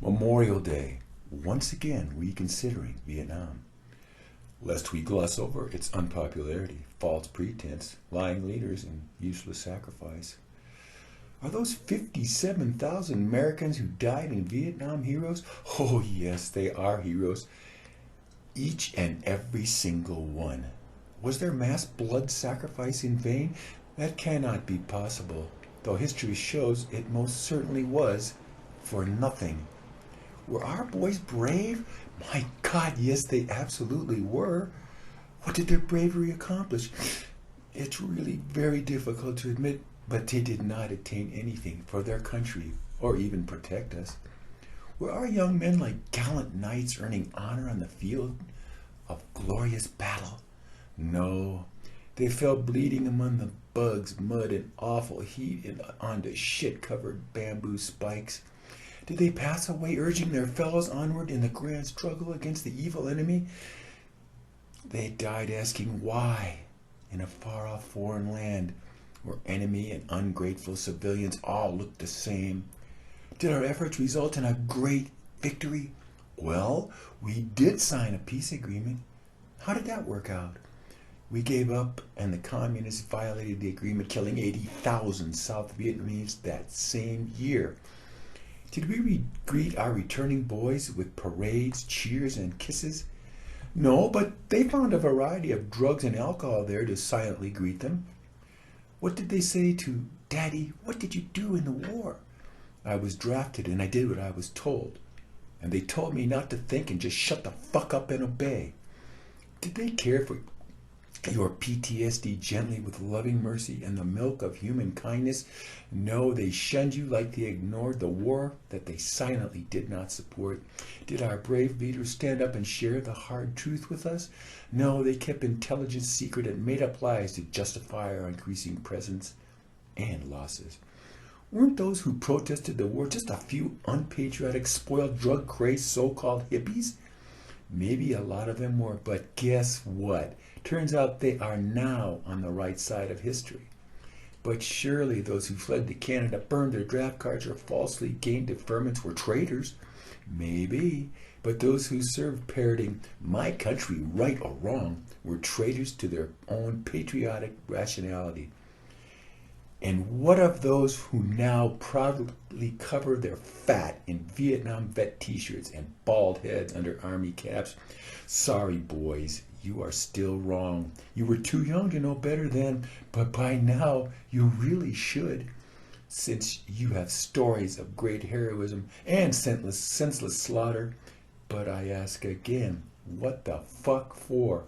Memorial Day, once again reconsidering Vietnam. Lest we gloss over its unpopularity, false pretense, lying leaders, and useless sacrifice. Are those 57,000 Americans who died in Vietnam heroes? Oh yes, they are heroes. Each and every single one. Was their mass blood sacrifice in vain? That cannot be possible, though history shows it most certainly was for nothing. Were our boys brave? My God, yes, they absolutely were. What did their bravery accomplish? It's really very difficult to admit, but they did not attain anything for their country or even protect us. Were our young men like gallant knights earning honor on the field of glorious battle? No, they fell bleeding among the bugs, mud, and awful heat and onto shit-covered bamboo spikes. Did they pass away urging their fellows onward in the grand struggle against the evil enemy? They died asking why in a far-off foreign land where enemy and ungrateful civilians all looked the same. Did our efforts result in a great victory? Well, we did sign a peace agreement. How did that work out? We gave up and the communists violated the agreement, killing 80,000 South Vietnamese that same year. Did we greet our returning boys with parades, cheers, and kisses? No, but they found a variety of drugs and alcohol there to silently greet them. What did they say to, "Daddy, what did you do in the war?" I was drafted and I did what I was told. And they told me not to think and just shut the fuck up and obey. Did they care for your PTSD gently with loving mercy and the milk of human kindness? No, they shunned you like they ignored the war that they silently did not support. Did our brave leaders stand up and share the hard truth with us? No, they kept intelligence secret and made up lies to justify our increasing presence and losses. Weren't those who protested the war just a few unpatriotic, spoiled, drug-crazed so-called hippies? Maybe a lot of them were, but guess what? Turns out they are now on the right side of history. But surely those who fled to Canada, burned their draft cards, or falsely gained deferments were traitors. Maybe, but those who served parroting "my country, right or wrong" were traitors to their own patriotic rationality. And what of those who now proudly cover their fat in Vietnam vet t-shirts and bald heads under army caps? Sorry, boys, you are still wrong. You were too young to know better then, but by now you really should, since you have stories of great heroism and senseless slaughter. But I ask again, what the fuck for?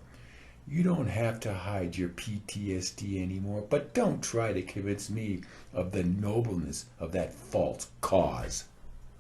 You don't have to hide your PTSD anymore, but don't try to convince me of the nobleness of that false cause.